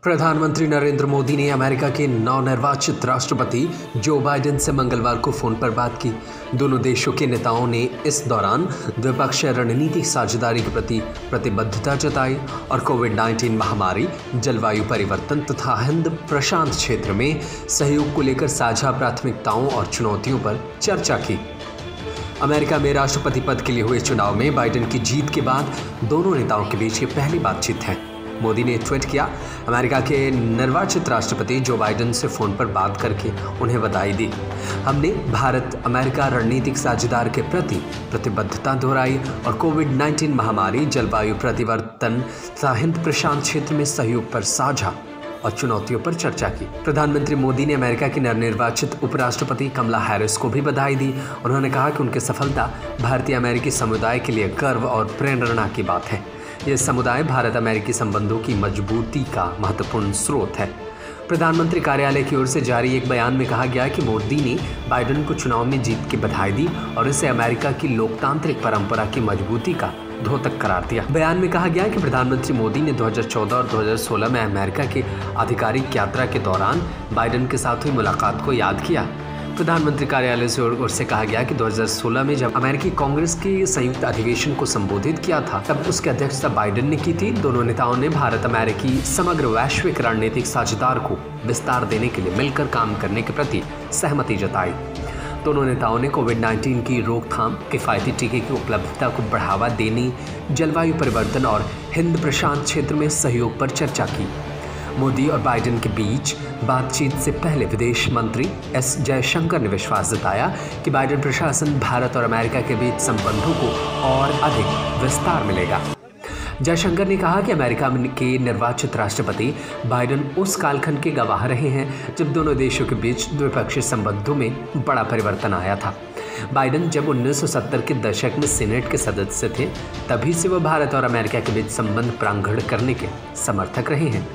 प्रधानमंत्री नरेंद्र मोदी ने अमेरिका के नवनिर्वाचित राष्ट्रपति जो बाइडेन से मंगलवार को फोन पर बात की। दोनों देशों के नेताओं ने इस दौरान द्विपक्षीय रणनीतिक साझेदारी के प्रति प्रतिबद्धता जताई और कोविड-19 महामारी, जलवायु परिवर्तन तथा हिंद प्रशांत क्षेत्र में सहयोग को लेकर साझा प्राथमिकताओं और चुनौतियों पर चर्चा की। अमेरिका में राष्ट्रपति पद के लिए हुए चुनाव में बाइडेन की जीत के बाद दोनों नेताओं के बीच ये पहली बातचीत है। मोदी ने ट्वीट किया, अमेरिका के निर्वाचित राष्ट्रपति जो बाइडेन से फ़ोन पर बात करके उन्हें बधाई दी। हमने भारत अमेरिका रणनीतिक साझेदार के प्रति प्रतिबद्धता दोहराई और कोविड-19 महामारी, जलवायु परिवर्तन तथा हिंद प्रशांत क्षेत्र में सहयोग पर साझा और चुनौतियों पर चर्चा की। प्रधानमंत्री मोदी ने अमेरिका की नवनिर्वाचित उपराष्ट्रपति कमला हैरिस को भी बधाई दी। उन्होंने कहा कि उनकी सफलता भारतीय अमेरिकी समुदाय के लिए गर्व और प्रेरणा की बात है। यह समुदाय भारत अमेरिकी संबंधों की मजबूती का महत्वपूर्ण स्रोत है। प्रधानमंत्री कार्यालय की ओर से जारी एक बयान में कहा गया कि मोदी ने बाइडेन को चुनाव में जीत की बधाई दी और इसे अमेरिका की लोकतांत्रिक परंपरा की मजबूती का द्योतक करार दिया। बयान में कहा गया कि प्रधानमंत्री मोदी ने 2014 और 2016 में अमेरिका की आधिकारिक यात्रा के दौरान बाइडेन के साथ हुई मुलाकात को याद किया। प्रधानमंत्री कार्यालय से ओर से कहा गया कि 2016 में जब अमेरिकी कांग्रेस के संयुक्त अधिवेशन को संबोधित किया था, तब उसकी अध्यक्षता बाइडेन ने की थी। दोनों नेताओं ने भारत अमेरिकी समग्र वैश्विक रणनीतिक साझेदार को विस्तार देने के लिए मिलकर काम करने के प्रति सहमति जताई। दोनों नेताओं ने कोविड-19 की रोकथाम, किफ़ायती टीके की उपलब्धता को बढ़ावा देने, जलवायु परिवर्तन और हिंद प्रशांत क्षेत्र में सहयोग पर चर्चा की। मोदी और बाइडेन के बीच बातचीत से पहले विदेश मंत्री एस जयशंकर ने विश्वास जताया कि बाइडेन प्रशासन भारत और अमेरिका के बीच संबंधों को और अधिक विस्तार मिलेगा। जयशंकर ने कहा कि अमेरिका के निर्वाचित राष्ट्रपति बाइडेन उस कालखंड के गवाह रहे हैं जब दोनों देशों के बीच द्विपक्षीय संबंधों में बड़ा परिवर्तन आया था। बाइडेन जब 1970 के दशक में सीनेट के सदस्य थे, तभी से वह भारत और अमेरिका के बीच संबंध प्रांगण करने के समर्थक रहे हैं।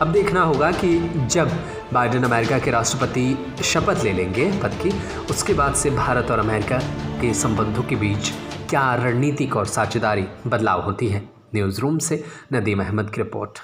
अब देखना होगा कि जब बाइडेन अमेरिका के राष्ट्रपति शपथ ले लेंगे पद की, उसके बाद से भारत और अमेरिका के संबंधों के बीच क्या रणनीतिक और साझेदारी बदलाव होती है। न्यूज़ रूम से नदीम अहमद की रिपोर्ट।